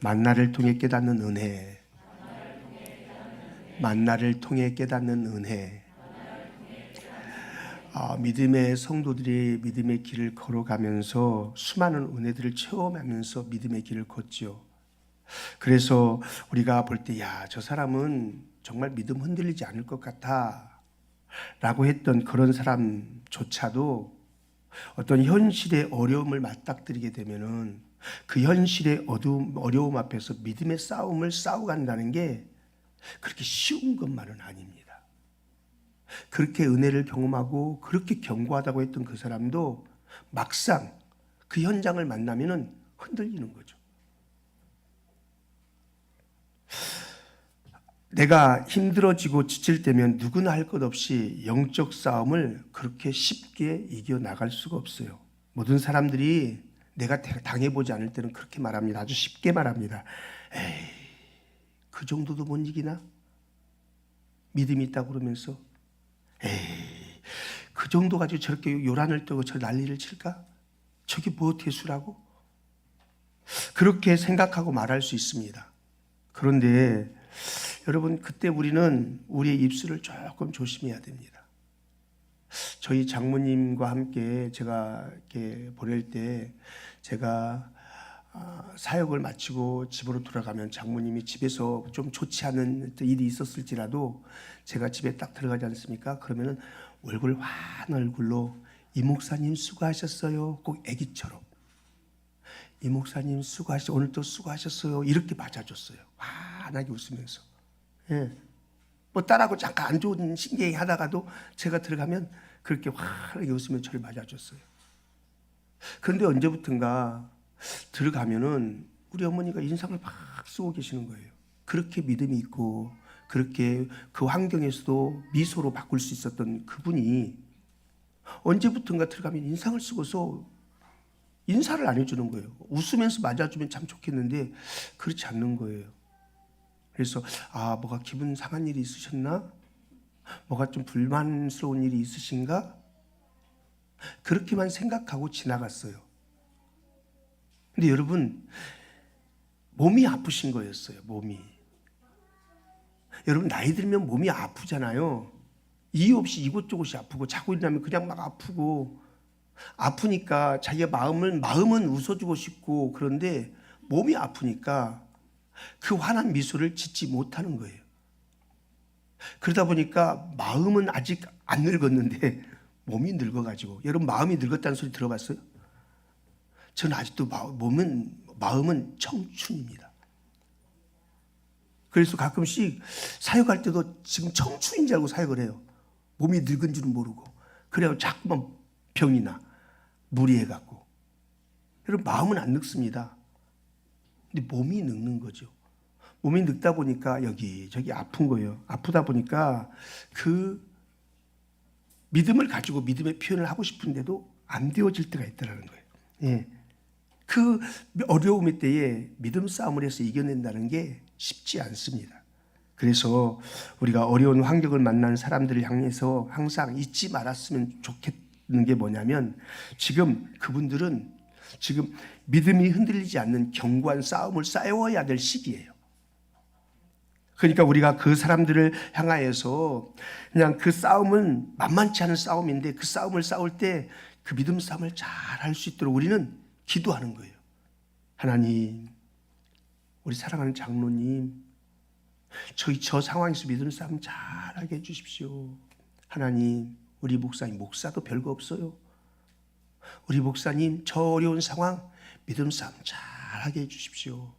만나를 통해 깨닫는 은혜, 만나를 통해 깨닫는 은혜. 믿음의 성도들이 믿음의 길을 걸어가면서 수많은 은혜들을 체험하면서 믿음의 길을 걷죠. 그래서 우리가 볼 때 저 사람은 정말 믿음 흔들리지 않을 것 같아 라고 했던 그런 사람조차도 어떤 현실의 어려움을 맞닥뜨리게 되면은 그 현실의 어려움 앞에서 믿음의 싸움을 싸워간다는 게 그렇게 쉬운 것만은 아닙니다. 그렇게 은혜를 경험하고 그렇게 견고하다고 했던 그 사람도 막상 그 현장을 만나면은 흔들리는 거죠. 내가 힘들어지고 지칠 때면 누구나 할 것 없이 영적 싸움을 그렇게 쉽게 이겨나갈 수가 없어요. 모든 사람들이 내가 당해보지 않을 때는 그렇게 말합니다. 아주 쉽게 말합니다. 에이, 그 정도도 못 이기나? 믿음이 있다고 그러면서 에이, 그 정도 가지고 저렇게 요란을 떠고 저 난리를 칠까? 저게 뭐 대수라고? 그렇게 생각하고 말할 수 있습니다. 그런데 여러분, 그때 우리는 우리의 입술을 조금 조심해야 됩니다. 저희 장모님과 함께 제가 이렇게 보낼 때, 제가 사역을 마치고 집으로 돌아가면 장모님이 집에서 좀 좋지 않은 일이 있었을지라도 제가 집에 딱 들어가지 않습니까? 그러면은 얼굴 환한 얼굴로 이 목사님 수고하셨어요. 꼭 애기처럼. 이 목사님 오늘도 수고하셨어요. 이렇게 맞아줬어요. 환하게 웃으면서. 예. 뭐 딸하고 잠깐 안 좋은 신경이 하다가도 제가 들어가면 그렇게 환하게 웃으면 저를 맞아줬어요. 그런데 언제부턴가 들어가면은 우리 어머니가 인상을 막 쓰고 계시는 거예요. 그렇게 믿음이 있고 그렇게 그 환경에서도 미소로 바꿀 수 있었던 그분이 언제부턴가 들어가면 인상을 쓰고서 인사를 안 해주는 거예요. 웃으면서 맞아주면 참 좋겠는데 그렇지 않는 거예요. 그래서 뭐가 기분 상한 일이 있으셨나? 뭐가 좀 불만스러운 일이 있으신가? 그렇게만 생각하고 지나갔어요. 근데 여러분, 몸이 아프신 거였어요. 몸이. 여러분, 나이 들면 몸이 아프잖아요. 이유 없이 이곳저곳이 아프고 자고 일어나면 그냥 막 아프고, 아프니까 자기가 마음은 웃어주고 싶고, 그런데 몸이 아프니까 그 환한 미소를 짓지 못하는 거예요. 그러다 보니까 마음은 아직 안 늙었는데 몸이 늙어가지고, 여러분 마음이 늙었다는 소리 들어봤어요? 저는 아직도 마음은 청춘입니다. 그래서 가끔씩 사역할 때도 지금 청춘인 줄 알고 사역을 해요. 몸이 늙은 줄은 모르고. 그래야 자꾸만 병이 나. 무리해갖고. 여러분 마음은 안 늙습니다. 근데 몸이 늙는 거죠. 몸이 늙다 보니까 여기저기 아픈 거예요. 아프다 보니까 그 믿음을 가지고 믿음의 표현을 하고 싶은데도 안 되어질 때가 있다는 거예요. 예. 그 어려움의 때에 믿음 싸움을 해서 이겨낸다는 게 쉽지 않습니다. 그래서 우리가 어려운 환경을 만난 사람들을 향해서 항상 잊지 말았으면 좋겠는 게 뭐냐면, 지금 그분들은 지금 믿음이 흔들리지 않는 견고한 싸움을 싸워야 될 시기예요. 그러니까 우리가 그 사람들을 향하여서 그냥 그 싸움은 만만치 않은 싸움인데 그 싸움을 싸울 때 그 믿음 싸움을 잘 할 수 있도록 우리는 기도하는 거예요. 하나님, 우리 사랑하는 장로님, 저 상황에서 믿음 싸움 잘하게 해주십시오. 하나님, 우리 목사님, 목사도 별거 없어요. 우리 목사님, 저 어려운 상황 믿음 싸움 잘하게 해주십시오.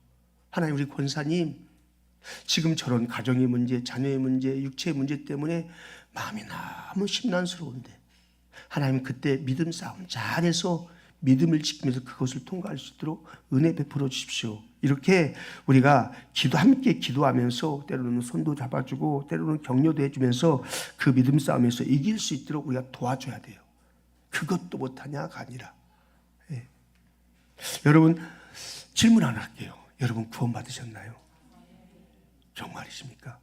하나님, 우리 권사님, 지금 저런 가정의 문제, 자녀의 문제, 육체의 문제 때문에 마음이 너무 심란스러운데 하나님, 그때 믿음 싸움 잘해서 믿음을 지키면서 그것을 통과할 수 있도록 은혜 베풀어 주십시오. 이렇게 우리가 함께 기도하면서 때로는 손도 잡아주고 때로는 격려도 해주면서 그 믿음 싸움에서 이길 수 있도록 우리가 도와줘야 돼요. 그것도 못하냐가 아니라. 예. 여러분, 질문 하나 할게요. 여러분 구원 받으셨나요? 정말이십니까?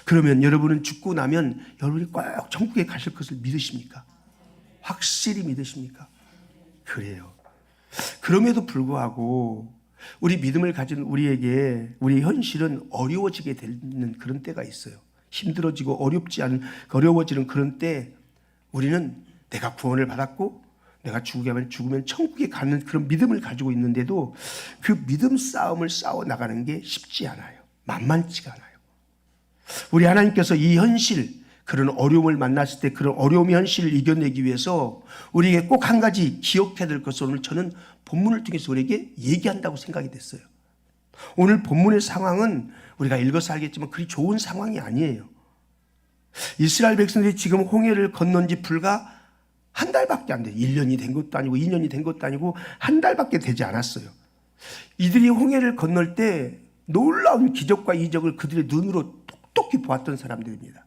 그러면 여러분은 죽고 나면 여러분이 꼭 천국에 가실 것을 믿으십니까? 확실히 믿으십니까? 그래요. 그럼에도 불구하고 우리 믿음을 가진 우리에게 우리 현실은 어려워지게 되는 그런 때가 있어요. 힘들어지고 어려워지는 그런 때 우리는 내가 구원을 받았고 내가 죽으면 천국에 가는 그런 믿음을 가지고 있는데도 그 믿음 싸움을 싸워 나가는 게 쉽지 않아요. 만만치가 않아요. 우리 하나님께서 이 현실, 그런 어려움을 만났을 때 그런 어려움의 현실을 이겨내기 위해서 우리에게 꼭 한 가지 기억해야 될 것을 오늘 저는 본문을 통해서 우리에게 얘기한다고 생각이 됐어요. 오늘 본문의 상황은 우리가 읽어서 알겠지만 그리 좋은 상황이 아니에요. 이스라엘 백성들이 지금 홍해를 건넌 지 불과 한 달밖에 안 돼요. 1년이 된 것도 아니고 2년이 된 것도 아니고 한 달밖에 되지 않았어요. 이들이 홍해를 건널 때 놀라운 기적과 이적을 그들의 눈으로 똑똑히 보았던 사람들입니다.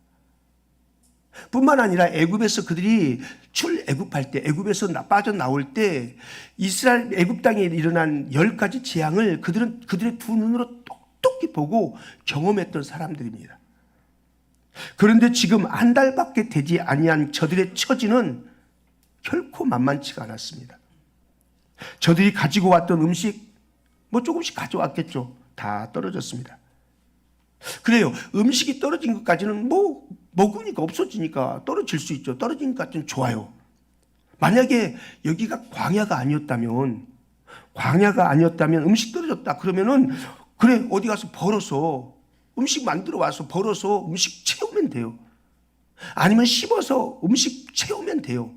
뿐만 아니라 애굽에서 그들이 출애굽할 때, 애굽에서 빠져나올 때 이스라엘 애굽 땅에 일어난 10가지 재앙을 그들의 두 눈으로 똑똑히 보고 경험했던 사람들입니다. 그런데 지금 한 달밖에 되지 아니한 저들의 처지는 결코 만만치가 않았습니다. 저들이 가지고 왔던 음식 조금씩 가져왔겠죠. 다 떨어졌습니다. 그래요. 음식이 떨어진 것까지는 뭐 먹으니까 없어지니까 떨어질 수 있죠. 떨어진 것까지는 좋아요. 만약에 여기가 광야가 아니었다면 음식 떨어졌다 그러면은 그래 어디 가서 벌어서 음식 만들어 와서 벌어서 음식 채우면 돼요. 아니면 씹어서 음식 채우면 돼요.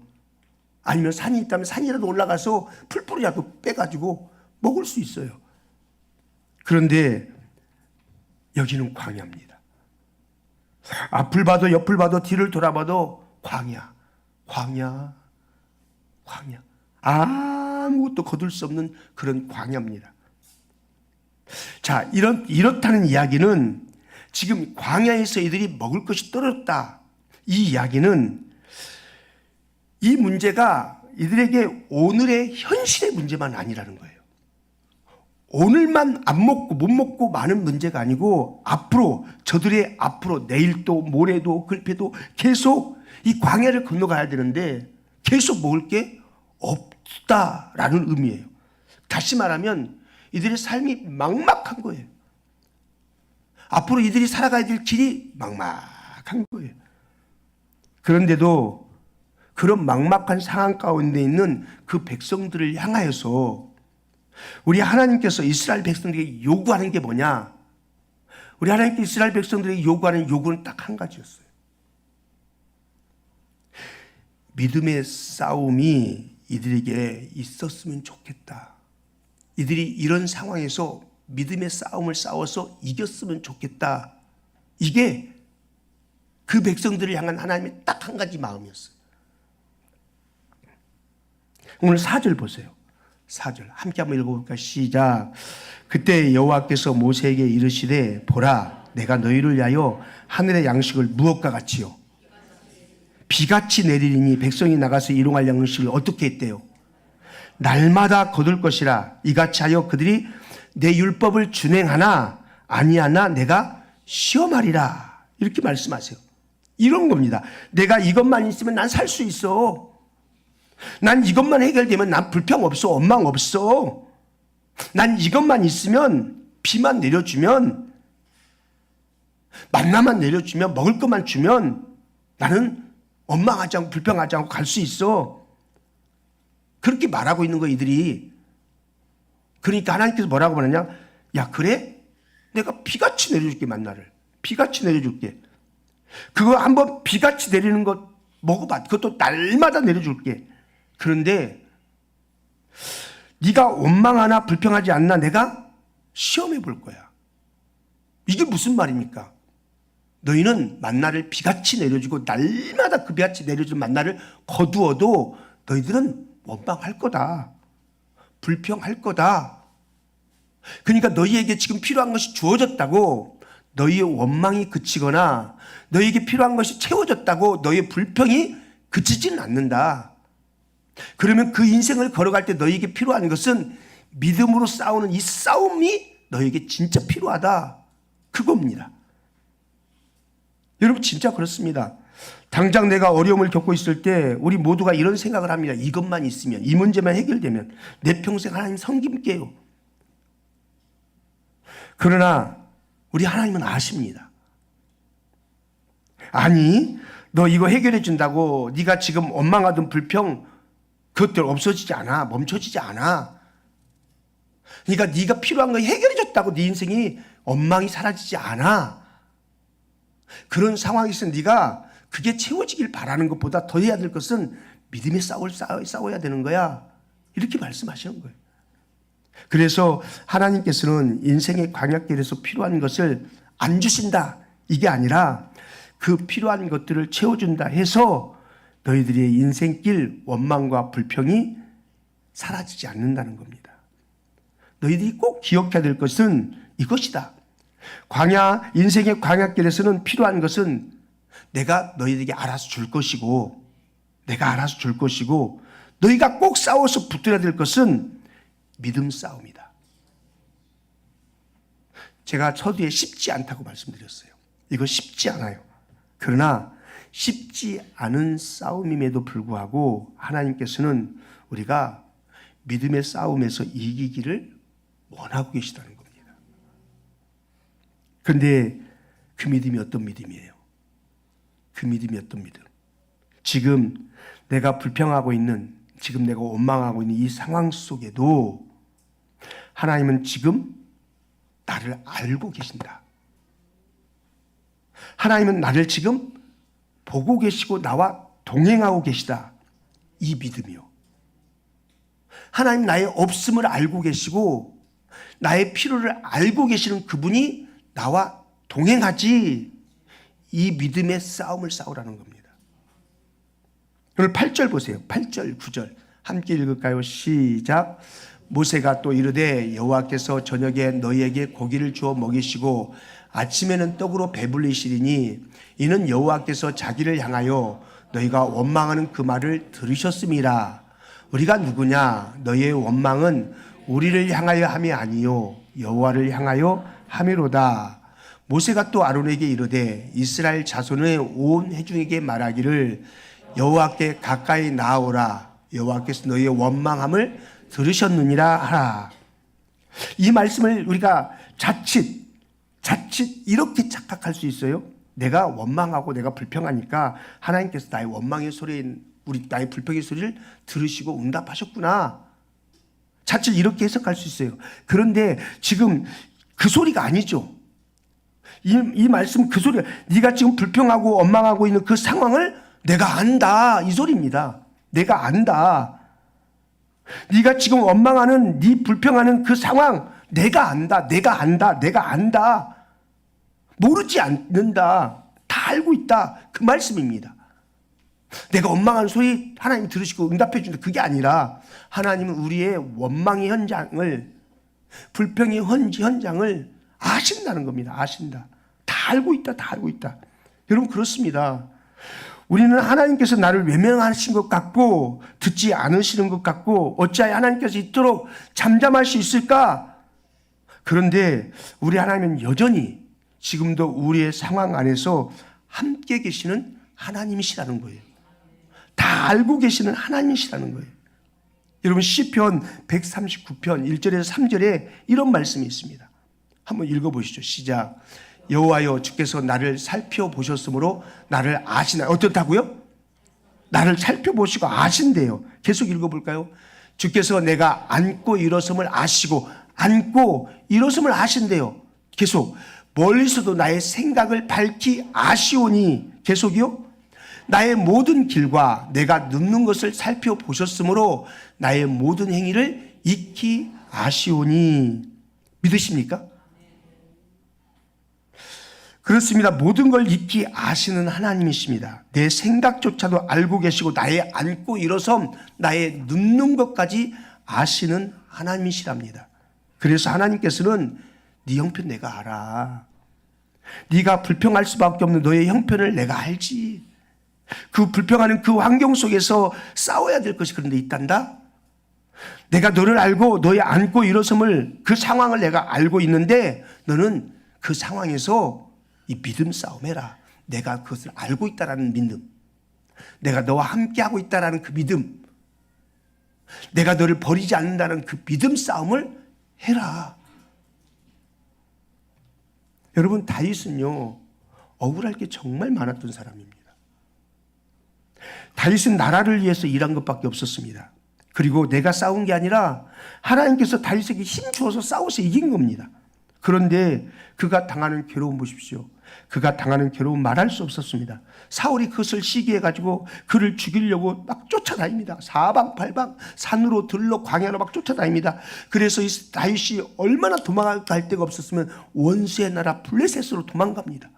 아니면 산이 있다면 산이라도 올라가서 풀뿌리라도 빼가지고 먹을 수 있어요. 그런데 여기는 광야입니다. 앞을 봐도 옆을 봐도 뒤를 돌아봐도 광야. 아무것도 거둘 수 없는 그런 광야입니다. 자, 이렇다는 이야기는 지금 광야에서 이들이 먹을 것이 떨어졌다. 이 이야기는 이 문제가 이들에게 오늘의 현실의 문제만 아니라는 거예요. 오늘만 안 먹고 못 먹고 많은 문제가 아니고 저들의 앞으로 내일도 모레도 글패도 계속 이 광야를 건너가야 되는데 계속 먹을 게 없다라는 의미예요. 다시 말하면 이들의 삶이 막막한 거예요. 앞으로 이들이 살아가야 될 길이 막막한 거예요. 그런데도 그런 막막한 상황 가운데 있는 그 백성들을 향하여서 우리 하나님께서 이스라엘 백성들에게 요구하는 게 뭐냐? 우리 하나님께 이스라엘 백성들에게 요구하는 요구는 딱 한 가지였어요. 믿음의 싸움이 이들에게 있었으면 좋겠다. 이들이 이런 상황에서 믿음의 싸움을 싸워서 이겼으면 좋겠다. 이게 그 백성들을 향한 하나님의 딱 한 가지 마음이었어요. 오늘 4절 보세요. 4절 함께 한번 읽어볼까요? 시작. 그때 여호와께서 모세에게 이르시되 보라 내가 너희를 위하여 하늘의 양식을 무엇과 같이요 비같이 내리리니 백성이 나가서 일용할 양식을 어떻게 했대요? 날마다 거둘 것이라. 이같이 하여 그들이 내 율법을 준행하나 아니하나 내가 시험하리라. 이렇게 말씀하세요. 이런 겁니다. 내가 이것만 있으면 난 살 수 있어. 난 이것만 해결되면 난 불평 없어. 원망 없어. 난 이것만 있으면 비만 내려주면 만나만 내려주면 먹을 것만 주면 나는 원망하지 않고 불평하지 않고 갈 수 있어. 그렇게 말하고 있는 거 이들이. 그러니까 하나님께서 뭐라고 말하냐? 야 그래? 내가 비같이 내려줄게. 만나를 비같이 내려줄게. 그거 한번 비같이 내리는 거 먹어봐. 그것도 날마다 내려줄게. 그런데 네가 원망하나 불평하지 않나 내가 시험해 볼 거야. 이게 무슨 말입니까? 너희는 만나를 비같이 내려주고 날마다 그 비같이 내려준 만나를 거두어도 너희들은 원망할 거다. 불평할 거다. 그러니까 너희에게 지금 필요한 것이 주어졌다고 너희의 원망이 그치거나 너희에게 필요한 것이 채워졌다고 너희의 불평이 그치지는 않는다. 그러면 그 인생을 걸어갈 때 너희에게 필요한 것은 믿음으로 싸우는 이 싸움이 너희에게 진짜 필요하다. 그겁니다. 여러분 진짜 그렇습니다. 당장 내가 어려움을 겪고 있을 때 우리 모두가 이런 생각을 합니다. 이것만 있으면, 이 문제만 해결되면 내 평생 하나님 섬길게요. 그러나 우리 하나님은 아십니다. 아니 너 이거 해결해 준다고 네가 지금 원망하던 불평 그것들 없어지지 않아. 멈춰지지 않아. 그러니까 네가 필요한 거 해결해 줬다고 네 인생이 원망이 사라지지 않아. 그런 상황에서 네가 그게 채워지길 바라는 것보다 더 해야 될 것은 믿음의 싸움을 싸워야 되는 거야. 이렇게 말씀하시는 거예요. 그래서 하나님께서는 인생의 광야길에서 필요한 것을 안 주신다. 이게 아니라 그 필요한 것들을 채워준다 해서 너희들의 인생길 원망과 불평이 사라지지 않는다는 겁니다. 너희들이 꼭 기억해야 될 것은 이것이다. 인생의 광야길에서는 필요한 것은 내가 너희들에게 알아서 줄 것이고 너희가 꼭 싸워서 붙들어야 될 것은 믿음 싸움이다. 제가 서두에 쉽지 않다고 말씀드렸어요. 이거 쉽지 않아요. 그러나 쉽지 않은 싸움임에도 불구하고 하나님께서는 우리가 믿음의 싸움에서 이기기를 원하고 계시다는 겁니다. 그런데 그 믿음이 어떤 믿음이에요? 그 믿음이 어떤 믿음? 지금 내가 불평하고 있는, 지금 내가 원망하고 있는 이 상황 속에도 하나님은 지금 나를 알고 계신다. 하나님은 나를 지금 보고 계시고 나와 동행하고 계시다. 이 믿음이요. 하나님 나의 없음을 알고 계시고 나의 필요를 알고 계시는 그분이 나와 동행하지, 이 믿음의 싸움을 싸우라는 겁니다. 오늘 8절 보세요. 8절, 9절 함께 읽을까요? 시작. 모세가 또 이르되 여호와께서 저녁에 너희에게 고기를 주어 먹이시고 아침에는 떡으로 배불리시리니 이는 여호와께서 자기를 향하여 너희가 원망하는 그 말을 들으셨음이라. 우리가 누구냐? 너희의 원망은 우리를 향하여 함이 아니요 여호와를 향하여 함이로다. 모세가 또 아론에게 이르되 이스라엘 자손의 온 회중에게 말하기를 여호와께 가까이 나아오라. 여호와께서 너희의 원망함을 들으셨느니라 하라. 이 말씀을 우리가 자칫 이렇게 착각할 수 있어요. 내가 원망하고 내가 불평하니까 하나님께서 나의 원망의 소리인 나의 불평의 소리를 들으시고 응답하셨구나. 자칫 이렇게 해석할 수 있어요. 그런데 지금 그 소리가 아니죠. 이 말씀 그 소리가, 네가 지금 불평하고 원망하고 있는 그 상황을 내가 안다, 이 소리입니다. 내가 안다. 네가 지금 원망하는, 네 불평하는 그 상황 내가 안다. 내가 안다. 내가 안다. 모르지 않는다. 다 알고 있다. 그 말씀입니다. 내가 원망하는 소리 하나님 들으시고 응답해 준다. 그게 아니라 하나님은 우리의 원망의 현장을, 불평의 현장을 아신다는 겁니다. 아신다. 다 알고 있다. 다 알고 있다. 여러분 그렇습니다. 우리는 하나님께서 나를 외면하신 것 같고 듣지 않으시는 것 같고 어찌하여 하나님께서 이토록 잠잠할 수 있을까? 그런데 우리 하나님은 여전히 지금도 우리의 상황 안에서 함께 계시는 하나님이시라는 거예요. 다 알고 계시는 하나님이시라는 거예요. 여러분 시편 139편 1절에서 3절에 이런 말씀이 있습니다. 한번 읽어보시죠. 시작. 여호와여 주께서 나를 살펴보셨으므로 나를 아시나요? 어떻다고요? 나를 살펴보시고 아신대요. 계속 읽어볼까요? 주께서 내가 앉고 일어섬을 아시고 앉고 일어섬을 아신대요. 계속 멀리서도 나의 생각을 밝히 아시오니, 계속이요? 나의 모든 길과 내가 눕는 것을 살펴보셨으므로 나의 모든 행위를 익히 아시오니. 믿으십니까? 그렇습니다. 모든 걸 익히 아시는 하나님이십니다. 내 생각조차도 알고 계시고 나의 앉고 일어섬, 나의 눕는 것까지 아시는 하나님이시랍니다. 그래서 하나님께서는 네 형편 내가 알아. 네가 불평할 수밖에 없는 너의 형편을 내가 알지. 그 불평하는 그 환경 속에서 싸워야 될 것이 그런데 있단다. 내가 너를 알고 너의 앉고 일어섬을, 그 상황을 내가 알고 있는데 너는 그 상황에서 이 믿음 싸움해라. 내가 그것을 알고 있다라는 믿음, 내가 너와 함께하고 있다라는 그 믿음, 내가 너를 버리지 않는다는 그 믿음 싸움을 해라. 여러분 다윗은요 억울할 게 정말 많았던 사람입니다. 다윗은 나라를 위해서 일한 것밖에 없었습니다. 그리고 내가 싸운 게 아니라 하나님께서 다윗에게 힘 주어서 싸워서 이긴 겁니다. 그런데 그가 당하는 괴로움 보십시오. 그가 당하는 괴로움 말할 수 없었습니다. 사울이 그것을 시기해가지고 그를 죽이려고 막 쫓아다닙니다. 사방팔방 산으로 들로 광야로 막 쫓아다닙니다. 그래서 이 다윗이 얼마나 도망갈 데가 없었으면 원수의 나라 블레셋으로 도망갑니다.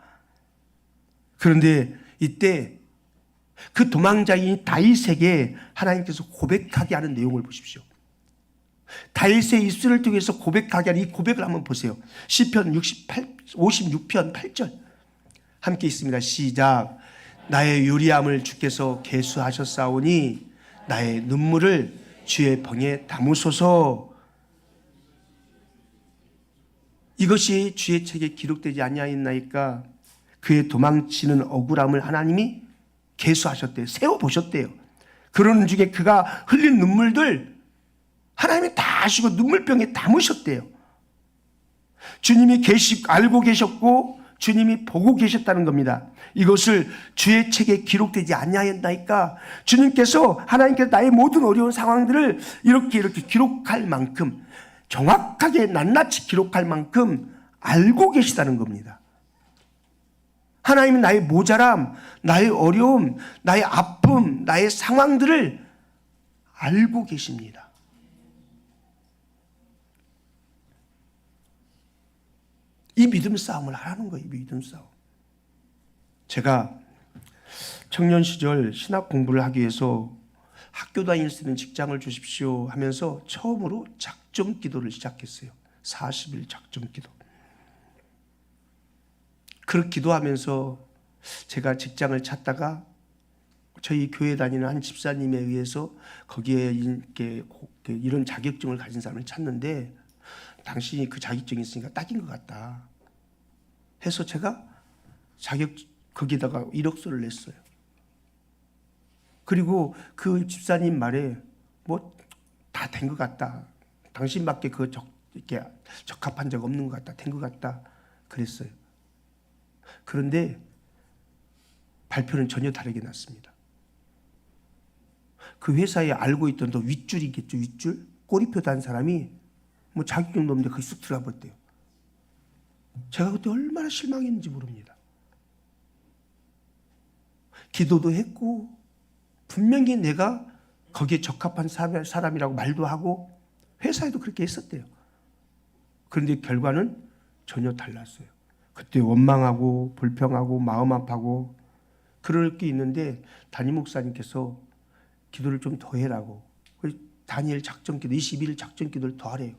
그런데 이때 그 도망자인 다윗에게 하나님께서 고백하게 하는 내용을 보십시오. 다윗의 입술을 통해서 고백하게 하는 이 고백을 한번 보세요. 시편 56편 8절 함께 있습니다. 시작. 나의 유리함을 주께서 계수하셨사오니 나의 눈물을 주의 병에 담으소서. 이것이 주의 책에 기록되지 아니하였나이까. 그의 도망치는 억울함을 하나님이 계수하셨대요. 세워보셨대요. 그러는 중에 그가 흘린 눈물들 하나님이 다 아시고 눈물병에 담으셨대요. 주님이 알고 계셨고 주님이 보고 계셨다는 겁니다. 이것을 주의 책에 기록되지 아니하였나이까. 하나님께서 나의 모든 어려운 상황들을 이렇게 기록할 만큼, 정확하게 낱낱이 기록할 만큼 알고 계시다는 겁니다. 하나님은 나의 모자람, 나의 어려움, 나의 아픔, 나의 상황들을 알고 계십니다. 이 믿음 싸움을 하라는 거예요. 이 믿음 싸움. 제가 청년 시절 신학 공부를 하기 위해서 학교 다닐 수 있는 직장을 주십시오 하면서 처음으로 작정 기도를 시작했어요. 40일 작정 기도. 그렇게 기도하면서 제가 직장을 찾다가 저희 교회 다니는 한 집사님에 의해서 거기에 이런 자격증을 가진 사람을 찾는데, 당신이 그 자격증이 있으니까 딱인 것 같다 해서 제가 거기다가 이력서를 냈어요. 그리고 그 집사님 말에 뭐 다 된 것 같다. 당신밖에 이렇게 적합한 적 없는 것 같다. 된 것 같다. 그랬어요. 그런데 발표는 전혀 다르게 났습니다. 그 회사에 알고 있던 더 윗줄이겠죠. 윗줄? 꼬리표 단 사람이 뭐 자격증도 없는데 거기 쑥 들어가 버렸대요. 제가 그때 얼마나 실망했는지 모릅니다. 기도도 했고 분명히 내가 거기에 적합한 사람이라고 말도 하고 회사에도 그렇게 했었대요. 그런데 결과는 전혀 달랐어요. 그때 원망하고 불평하고 마음 아파하고 그럴 게 있는데 담임 목사님께서 기도를 좀 더 해라고, 다니엘 작전기도 21일 작전기도를 더 하래요.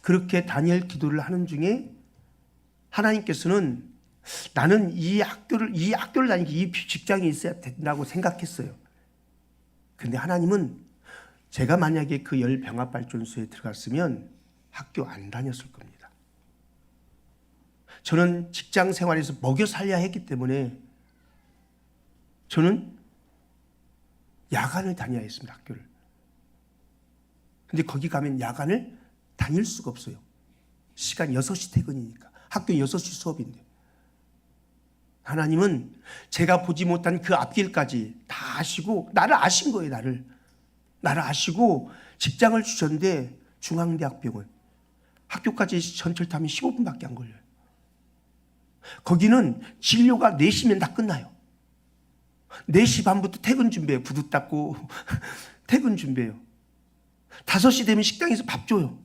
그렇게 다니엘 기도를 하는 중에 하나님께서는 나는 이 학교를 다니기 이 직장이 있어야 된다고 생각했어요. 근데 하나님은 제가 만약에 그 열병합발전소에 들어갔으면 학교 안 다녔을 겁니다. 저는 직장 생활에서 먹여 살려야 했기 때문에 저는 야간을 다녀야 했습니다. 학교를. 근데 거기 가면 야간을 다닐 수가 없어요. 시간 6시 퇴근이니까. 학교 6시 수업인데. 하나님은 제가 보지 못한 그 앞길까지 다 아시고 나를 아신 거예요. 나를 아시고 직장을 주셨는데 중앙대학병원 학교까지 전철 타면 15분밖에 안 걸려요. 거기는 진료가 4시면 다 끝나요. 4시 반부터 퇴근 준비해요. 구두 닦고 퇴근 준비해요. 5시 되면 식당에서 밥 줘요.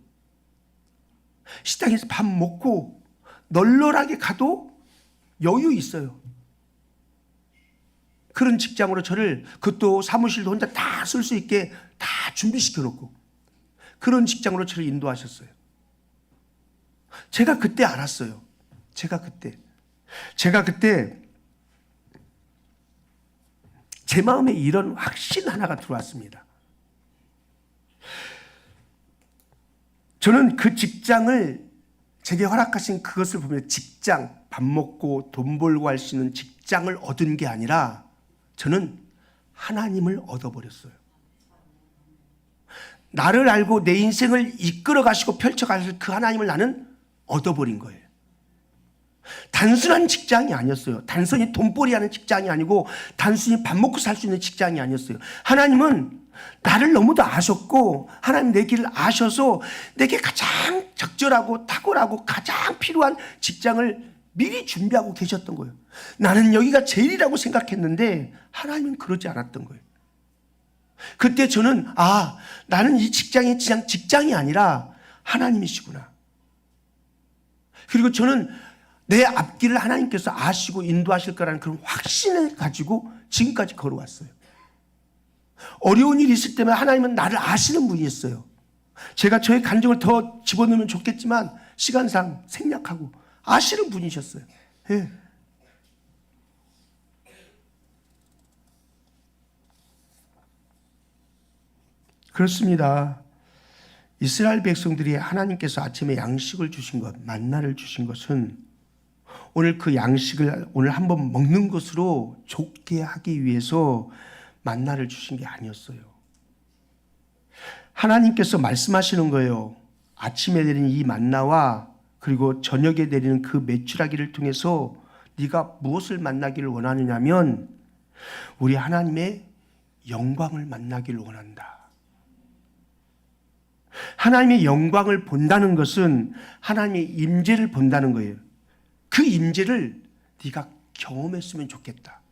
식당에서 밥 먹고 널널하게 가도 여유 있어요. 그런 직장으로 저를, 그것도 사무실도 혼자 다 쓸 수 있게 다 준비시켜 놓고 그런 직장으로 저를 인도하셨어요. 제가 그때 알았어요. 제가 그때 제 마음에 이런 확신 하나가 들어왔습니다. 저는 그 직장을, 제게 허락하신 그것을 보면 직장, 밥 먹고 돈 벌고 할 수 있는 직장을 얻은 게 아니라 저는 하나님을 얻어버렸어요. 나를 알고 내 인생을 이끌어 가시고 펼쳐 가실 그 하나님을 나는 얻어버린 거예요. 단순한 직장이 아니었어요. 단순히 돈벌이 하는 직장이 아니고 단순히 밥 먹고 살 수 있는 직장이 아니었어요. 하나님은 나를 너무도 아셨고 하나님 내 길을 아셔서 내게 가장 적절하고 탁월하고 가장 필요한 직장을 미리 준비하고 계셨던 거예요. 나는 여기가 제일이라고 생각했는데 하나님은 그러지 않았던 거예요. 그때 저는 나는 이 직장이 그냥 직장이 아니라 하나님이시구나. 그리고 저는 내 앞길을 하나님께서 아시고 인도하실 거라는 그런 확신을 가지고 지금까지 걸어왔어요. 어려운 일이 있을 때면 하나님은 나를 아시는 분이었어요. 제가 저의 감정을 더 집어넣으면 좋겠지만 시간상 생략하고 아시는 분이셨어요. 네. 그렇습니다. 이스라엘 백성들이 하나님께서 아침에 양식을 주신 것, 만나를 주신 것은 오늘 그 양식을 오늘 한번 먹는 것으로 좋게 하기 위해서 만나를 주신 게 아니었어요. 하나님께서 말씀하시는 거예요. 아침에 내린 이 만나와 그리고 저녁에 내리는 그 메추라기를 통해서 네가 무엇을 만나기를 원하느냐면 우리 하나님의 영광을 만나기를 원한다. 하나님의 영광을 본다는 것은 하나님의 임재를 본다는 거예요. 그 임재를 네가 경험했으면 좋겠다.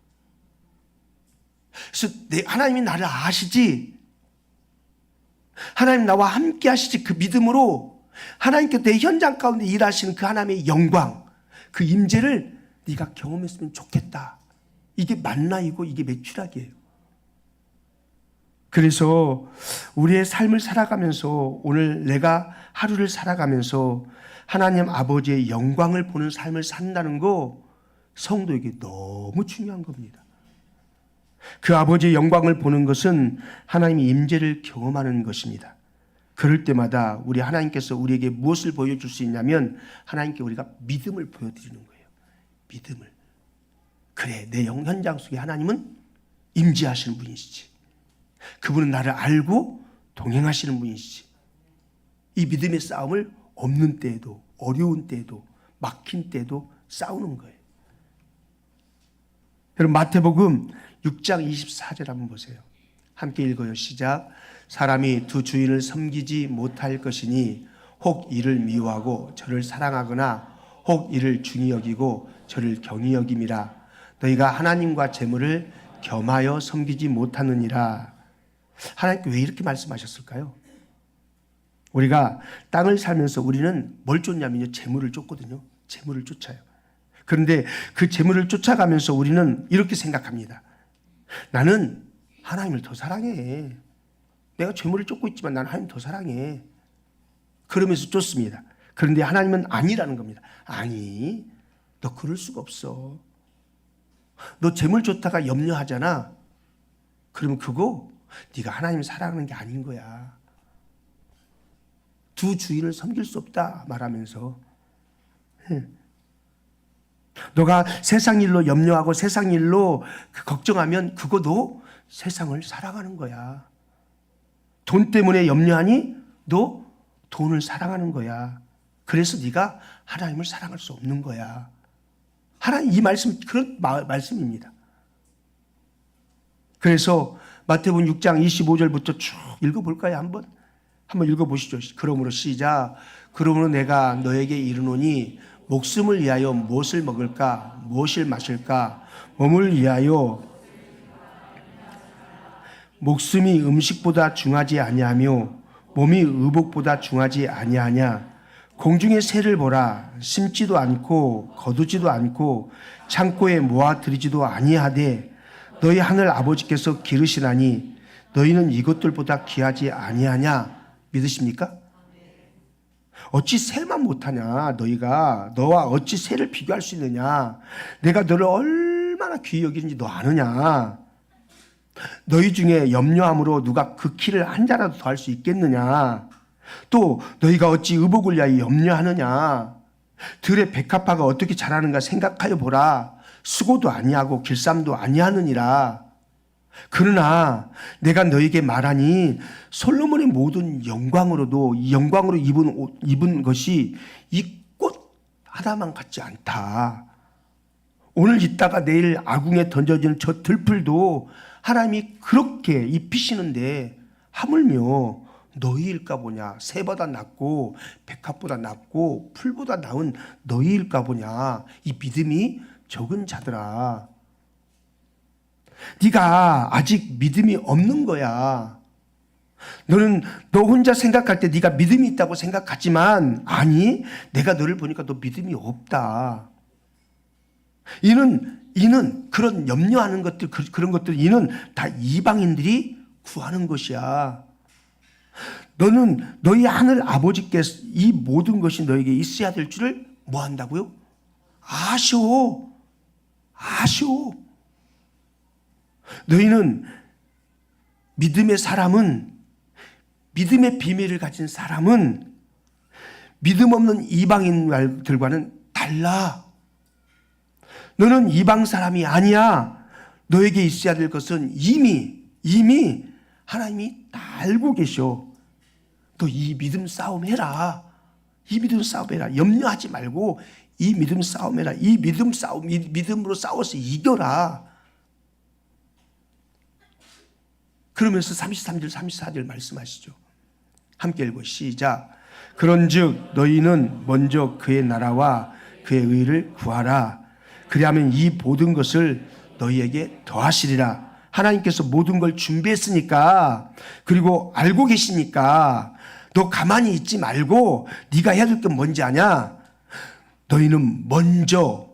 그래서 하나님이 나를 아시지, 하나님 나와 함께 하시지, 그 믿음으로 하나님께 내 현장 가운데 일하시는 그 하나님의 영광, 그 임재를 네가 경험했으면 좋겠다. 이게 만나이고 이게 메추라기예요. 그래서 우리의 삶을 살아가면서, 오늘 내가 하루를 살아가면서 하나님 아버지의 영광을 보는 삶을 산다는 거 성도에게 너무 중요한 겁니다. 그 아버지의 영광을 보는 것은 하나님의 임재를 경험하는 것입니다. 그럴 때마다 우리 하나님께서 우리에게 무엇을 보여줄 수 있냐면 하나님께 우리가 믿음을 보여드리는 거예요. 믿음을. 그래, 내 현장 속에 하나님은 임재하시는 분이시지. 그분은 나를 알고 동행하시는 분이시지. 이 믿음의 싸움을 없는 때에도, 어려운 때에도, 막힌 때에도 싸우는 거예요. 여러분, 마태복음 6장 24절 한번 보세요. 함께 읽어요. 시작. 사람이 두 주인을 섬기지 못할 것이니 혹 이를 미워하고 저를 사랑하거나 혹 이를 중히 여기고 저를 경히 여김이라. 너희가 하나님과 재물을 겸하여 섬기지 못하느니라. 하나님께 왜 이렇게 말씀하셨을까요? 우리가 땅을 살면서 우리는 뭘 쫓냐면요, 재물을 쫓거든요. 재물을 쫓아요. 그런데 그 재물을 쫓아가면서 우리는 이렇게 생각합니다. 나는 하나님을 더 사랑해. 내가 재물을 쫓고 있지만 나는 하나님 더 사랑해. 그러면서 쫓습니다. 그런데 하나님은 아니라는 겁니다. 아니, 너 그럴 수가 없어. 너 재물 쫓다가 염려하잖아. 그러면 그거 네가 하나님을 사랑하는 게 아닌 거야. 두 주인을 섬길 수 없다 말하면서, 너가 세상 일로 염려하고 세상 일로 걱정하면 그거도 세상을 사랑하는 거야. 돈 때문에 염려하니 너 돈을 사랑하는 거야. 그래서 네가 하나님을 사랑할 수 없는 거야. 하나님, 이 말씀, 그런 말씀입니다. 그래서 마태복음 6장 25절부터 쭉 읽어볼까요? 한번 읽어보시죠. 그러므로 시작. 그러므로 내가 너에게 이르노니 목숨을 위하여 무엇을 먹을까, 무엇을 마실까, 몸을 위하여 목숨이 음식보다 중하지 아니하며 몸이 의복보다 중하지 아니하냐. 공중의 새를 보라. 심지도 않고 거두지도 않고 창고에 모아들이지도 아니하되 너희 하늘 아버지께서 기르시나니 너희는 이것들보다 귀하지 아니하냐. 믿으십니까? 어찌 새만 못하냐. 너와 어찌 새를 비교할 수 있느냐. 내가 너를 얼마나 귀히 여기는지 너 아느냐. 너희 중에 염려함으로 누가 그 키를 한 자라도 더 할 수 있겠느냐. 또 너희가 어찌 의복을 위하여 염려하느냐. 들의 백합화가 어떻게 자라는가 생각하여 보라. 수고도 아니하고 길쌈도 아니하느니라. 그러나 내가 너에게 말하니 솔로몬의 모든 영광으로도 이 영광으로 입은 것이 이 꽃 하나만 같지 않다. 오늘 있다가 내일 아궁에 던져지는 저 들풀도 하나님이 그렇게 입히시는데 하물며 너희일까 보냐. 새보다 낫고 백합보다 낫고 풀보다 나은 너희일까 보냐. 이 믿음이 적은 자들아. 네가 아직 믿음이 없는 거야. 너는 너 혼자 생각할 때 네가 믿음이 있다고 생각하지만 아니, 내가 너를 보니까 너 믿음이 없다. 이는 그런 염려하는 것들, 그런 것들, 이는 다 이방인들이 구하는 것이야. 너는 너희 하늘 아버지께서 이 모든 것이 너에게 있어야 될 줄을 뭐 한다고요? 아셔. 너희는 믿음의 사람은, 믿음의 비밀을 가진 사람은 믿음 없는 이방인들과는 달라. 너는 이방 사람이 아니야. 너에게 있어야 될 것은 이미 하나님이 다 알고 계셔. 너 이 믿음 싸움 해라. 이 믿음 싸움해라. 염려하지 말고 이 믿음 싸움해라. 이 믿음으로 싸워서 이겨라. 그러면서 33절 34절 말씀하시죠. 함께 읽고 시작. 그런즉 너희는 먼저 그의 나라와 그의 의를 구하라. 그리하면 이 모든 것을 너희에게 더하시리라. 하나님께서 모든 걸 준비했으니까, 그리고 알고 계시니까 너 가만히 있지 말고 네가 해야 될 건 뭔지 아냐? 너희는 먼저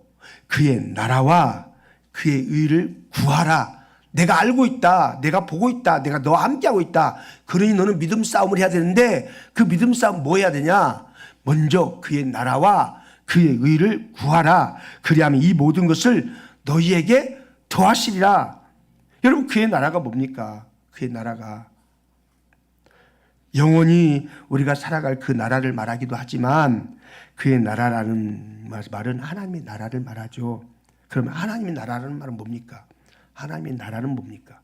그의 나라와 그의 의를 구하라. 내가 알고 있다. 내가 보고 있다. 내가 너와 함께하고 있다. 그러니 너는 믿음 싸움을 해야 되는데 그 믿음 싸움 뭐 해야 되냐? 먼저 그의 나라와 그의 의를 구하라. 그리하면 이 모든 것을 너희에게 더하시리라. 여러분, 그의 나라가 뭡니까? 그의 나라가 영원히 우리가 살아갈 그 나라를 말하기도 하지만, 그의 나라라는 말은 하나님의 나라를 말하죠. 그러면 하나님의 나라라는 말은 뭡니까? 하나님의 나라는 뭡니까?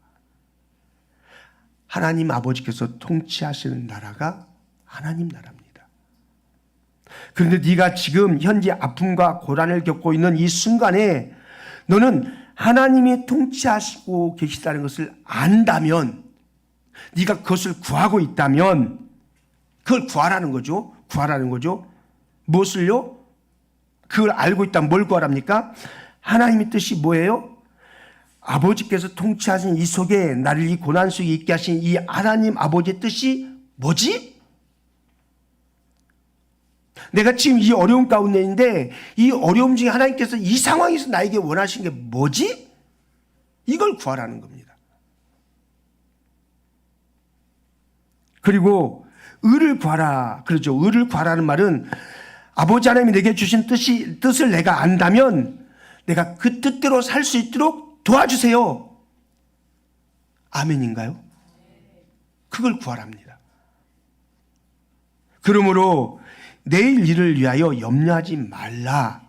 하나님 아버지께서 통치하시는 나라가 하나님 나라입니다. 그런데 네가 지금 현재 아픔과 고난을 겪고 있는 이 순간에 너는 하나님이 통치하시고 계시다는 것을 안다면, 네가 그것을 구하고 있다면, 그걸 구하라는 거죠. 구하라는 거죠. 무엇을요? 그걸 알고 있다면 뭘 구하랍니까? 하나님의 뜻이 뭐예요? 아버지께서 통치하신 이 속에 나를 이 고난 속에 있게 하신 이 하나님 아버지의 뜻이 뭐지? 내가 지금 이 어려움 가운데 있는데 이 어려움 중에 하나님께서 이 상황에서 나에게 원하신 게 뭐지? 이걸 구하라는 겁니다. 그리고 의를 구하라. 그렇죠. 의를 구하라는 말은 아버지 하나님이 내게 주신 뜻을 내가 안다면 내가 그 뜻대로 살 수 있도록 도와주세요. 아멘인가요? 그걸 구하랍니다. 그러므로 내일 일을 위하여 염려하지 말라.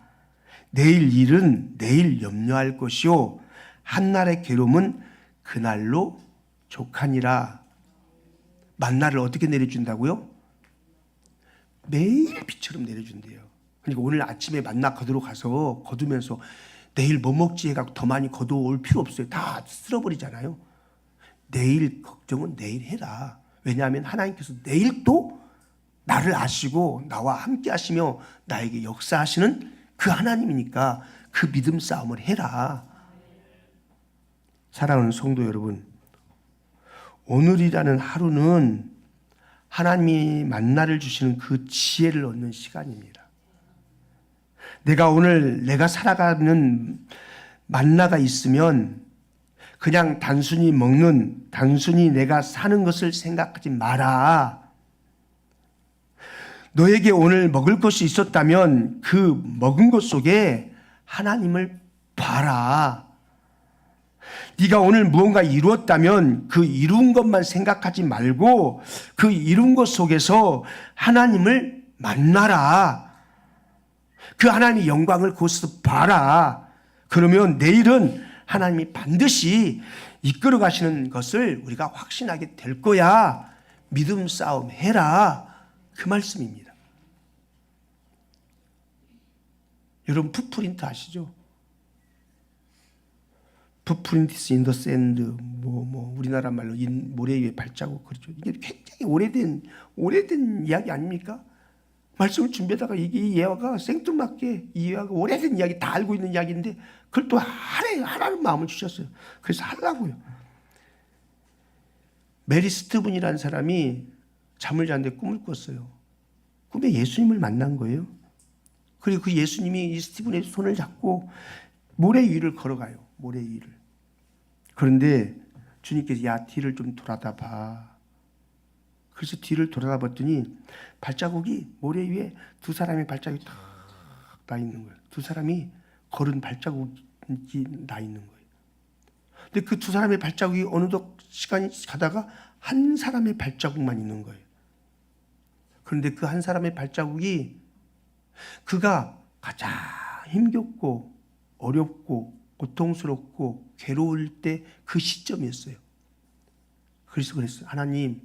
내일 일은 내일 염려할 것이요 한날의 괴로움은 그날로 족하니라. 만나를 어떻게 내려준다고요? 매일 비처럼 내려준대요. 그러니까 오늘 아침에 만나 거두러 가서 거두면서 내일 뭐 먹지 해갖고 더 많이 거두올 필요 없어요. 다 쓸어버리잖아요. 내일 걱정은 내일 해라. 왜냐하면 하나님께서 내일 또 나를 아시고 나와 함께 하시며 나에게 역사하시는 그 하나님이니까 그 믿음 싸움을 해라. 사랑하는 성도 여러분, 오늘이라는 하루는 하나님이 만나를 주시는 그 지혜를 얻는 시간입니다. 내가 살아가는 만나가 있으면 그냥 단순히 내가 사는 것을 생각하지 마라. 너에게 오늘 먹을 것이 있었다면 그 먹은 것 속에 하나님을 봐라. 네가 오늘 무언가 이루었다면 그 이룬 것만 생각하지 말고 그 이룬 것 속에서 하나님을 만나라. 그 하나님의 영광을 그곳에서 봐라. 그러면 내일은 하나님이 반드시 이끌어 가시는 것을 우리가 확신하게 될 거야. 믿음 싸움 해라. 그 말씀입니다. 여러분 풋프린트 아시죠? 풋프린트스 인 더 샌드, 우리나라 말로 모래 위에 발자국, 그렇죠. 이게 굉장히 오래된 이야기 아닙니까? 말씀을 준비하다가 이 예화가 생뚱맞게 이 예화가 오래된 이야기 다 알고 있는 이야기인데 그걸 또 하라는 마음을 주셨어요. 그래서 하려고요. 메리 스티븐이라는 사람이 잠을 자는데 꿈을 꿨어요. 꿈에 예수님을 만난 거예요. 그리고 그 예수님이 이 스티븐의 손을 잡고 모래 위를 걸어가요. 모래 위를. 그런데 주님께서 야 뒤를 좀 돌아다 봐. 그래서 뒤를 돌아다 봤더니 발자국이 모래 위에 두 사람의 발자국이 딱 나 있는 거예요. 두 사람이 걸은 발자국이 나 있는 거예요. 근데 그 두 사람의 발자국이 어느덧 시간이 가다가 한 사람의 발자국만 있는 거예요. 그런데 그 한 사람의 발자국이 그가 가장 힘겹고 어렵고 고통스럽고 괴로울 때 그 시점이었어요. 그래서 그랬어요. 하나님,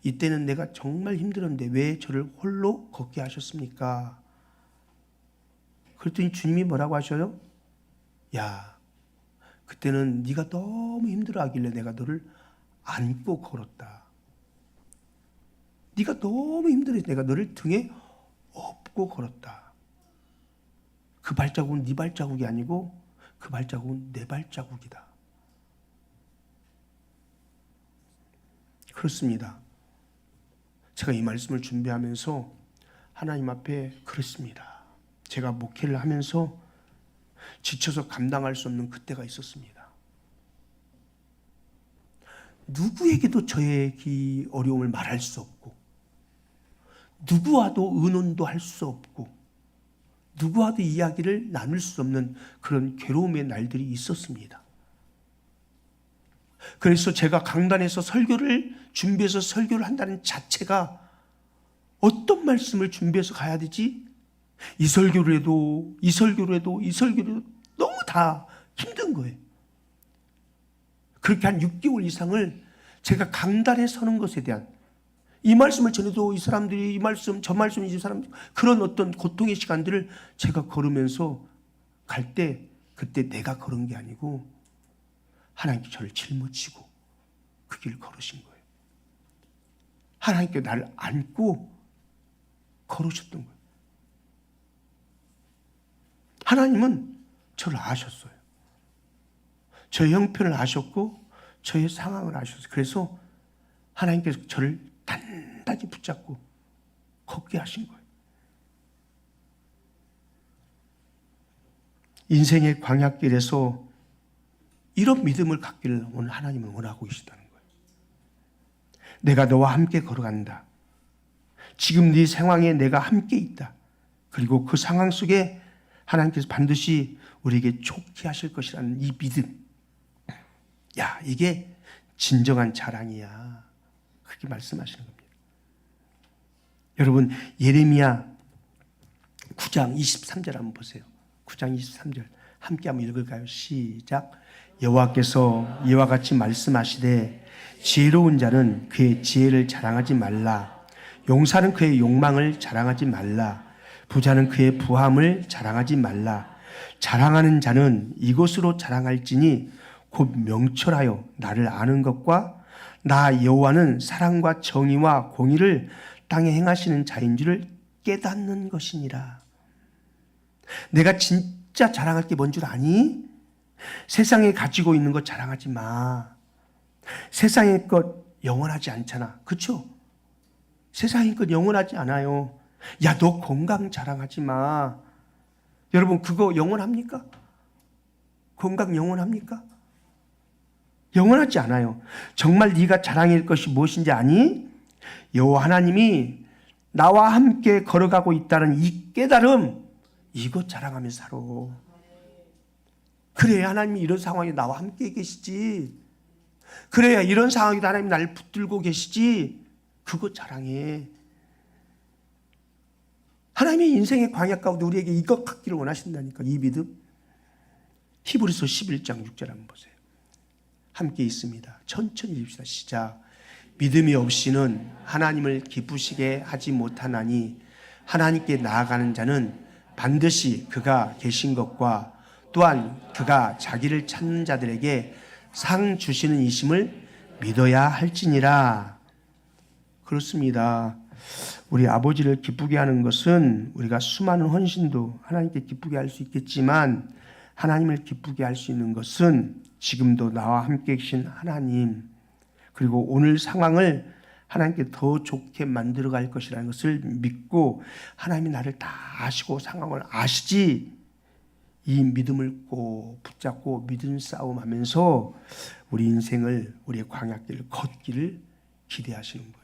이때는 내가 정말 힘들었는데 왜 저를 홀로 걷게 하셨습니까? 그랬더니 주님이 뭐라고 하셔요? 야, 그때는 네가 너무 힘들어하길래 내가 너를 안고 걸었다. 네가 너무 힘들어서 내가 너를 등에 업고 걸었다. 그 발자국은 네 발자국이 아니고 그 발자국은 내 발자국이다. 그렇습니다. 제가 이 말씀을 준비하면서 하나님 앞에 그렇습니다. 제가 목회를 하면서 지쳐서 감당할 수 없는 그때가 있었습니다. 누구에게도 저의 이 어려움을 말할 수 없고, 누구와도 의논도 할 수 없고, 누구와도 이야기를 나눌 수 없는 그런 괴로움의 날들이 있었습니다. 그래서 제가 강단에서 설교를 준비해서 설교를 한다는 자체가 어떤 말씀을 준비해서 가야 되지? 이 설교를 해도 너무 다 힘든 거예요. 그렇게 한 6개월 이상을 제가 강단에 서는 것에 대한, 이 말씀을 전해도 이 사람들이 이 말씀 저 말씀 이 사람 그런 어떤 고통의 시간들을 제가 걸으면서 갈 때, 그때 내가 걸은 게 아니고 하나님께 저를 짊어지고 그 길을 걸으신 거예요. 하나님께 나를 안고 걸으셨던 거예요. 하나님은 저를 아셨어요. 저의 형편을 아셨고 저의 상황을 아셨어요. 그래서 하나님께서 저를 단단히 붙잡고 걷게 하신 거예요. 인생의 광야길에서 이런 믿음을 갖기를 오늘 하나님은 원하고 계시다는 거예요. 내가 너와 함께 걸어간다. 지금 네 상황에 내가 함께 있다. 그리고 그 상황 속에 하나님께서 반드시 우리에게 좋게 하실 것이라는 이 믿음. 야, 이게 진정한 자랑이야. 그렇게 말씀하시는 겁니다. 여러분, 예레미야 9장 23절 한번 보세요. 9장 23절 함께 한번 읽을까요? 시작. 여호와께서 이와 같이 말씀하시되 지혜로운 자는 그의 지혜를 자랑하지 말라. 용사는 그의 욕망을 자랑하지 말라. 부자는 그의 부함을 자랑하지 말라. 자랑하는 자는 이것으로 자랑할지니 곧 명철하여 나를 아는 것과 나 여호와는 사랑과 정의와 공의를 땅에 행하시는 자인 줄을 깨닫는 것이니라. 내가 진짜 자랑할 게 뭔 줄 아니? 세상에 가지고 있는 것 자랑하지 마. 세상의 것 영원하지 않잖아. 그렇죠? 세상의 것 영원하지 않아요. 야, 너 건강 자랑하지 마. 여러분, 그거 영원합니까? 건강 영원합니까? 영원하지 않아요. 정말 네가 자랑할 것이 무엇인지 아니? 여호와 하나님이 나와 함께 걸어가고 있다는 이 깨달음, 이것 자랑하면서 살아. 그래야 하나님이 이런 상황에 나와 함께 계시지. 그래야 이런 상황에도 하나님이 나를 붙들고 계시지. 그것 자랑해. 하나님이 인생의 광야 가운데 우리에게 이것 갖기를 원하신다니까, 이 믿음. 히브리서 11장 6절 한번 보세요. 함께 있습니다. 천천히 읽읍시다. 시작. 믿음이 없이는 하나님을 기쁘시게 하지 못하나니 하나님께 나아가는 자는 반드시 그가 계신 것과 또한 그가 자기를 찾는 자들에게 상 주시는 이심을 믿어야 할지니라. 그렇습니다. 우리 아버지를 기쁘게 하는 것은 우리가 수많은 헌신도 하나님께 기쁘게 할 수 있겠지만, 하나님을 기쁘게 할 수 있는 것은 지금도 나와 함께 계신 하나님, 그리고 오늘 상황을 하나님께 더 좋게 만들어갈 것이라는 것을 믿고, 하나님이 나를 다 아시고 상황을 아시지, 이 믿음을 꼭 붙잡고 믿음 싸움하면서 우리 인생을, 우리의 광야길을 걷기를 기대하시는 거예요.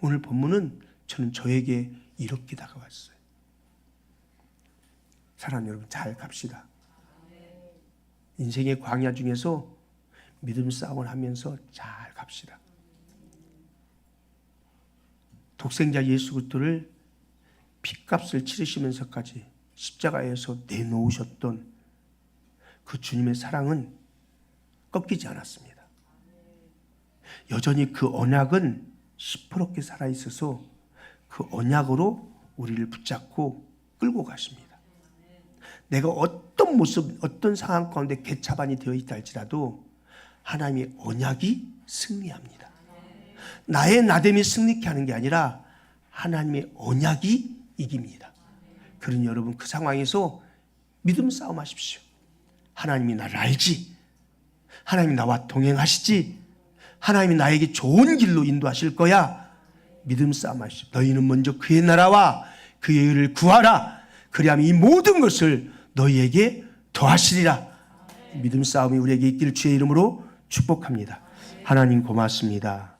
오늘 본문은 저는 저에게 이렇게 다가왔어요. 사랑하는 여러분, 잘 갑시다. 인생의 광야 중에서 믿음 싸움을 하면서 잘 갑시다. 독생자 예수 그리스도를 핏값을 치르시면서까지 십자가에서 내놓으셨던 그 주님의 사랑은 꺾이지 않았습니다. 여전히 그 언약은 시퍼렇게 살아있어서 그 언약으로 우리를 붙잡고 끌고 가십니다. 내가 어떤 모습, 어떤 상황 가운데 개차반이 되어 있다 할지라도 하나님의 언약이 승리합니다. 나의 나됨이 승리케 하는 게 아니라 하나님의 언약이 이깁니다. 그러니 여러분 그 상황에서 믿음 싸움 하십시오. 하나님이 나를 알지. 하나님이 나와 동행하시지. 하나님이 나에게 좋은 길로 인도하실 거야. 믿음 싸움 하십시오. 너희는 먼저 그의 나라와 그의 의를 구하라. 그리하면 이 모든 것을 너희에게 더하시리라. 믿음 싸움이 우리에게 있기를 주의 이름으로 축복합니다. 하나님 고맙습니다.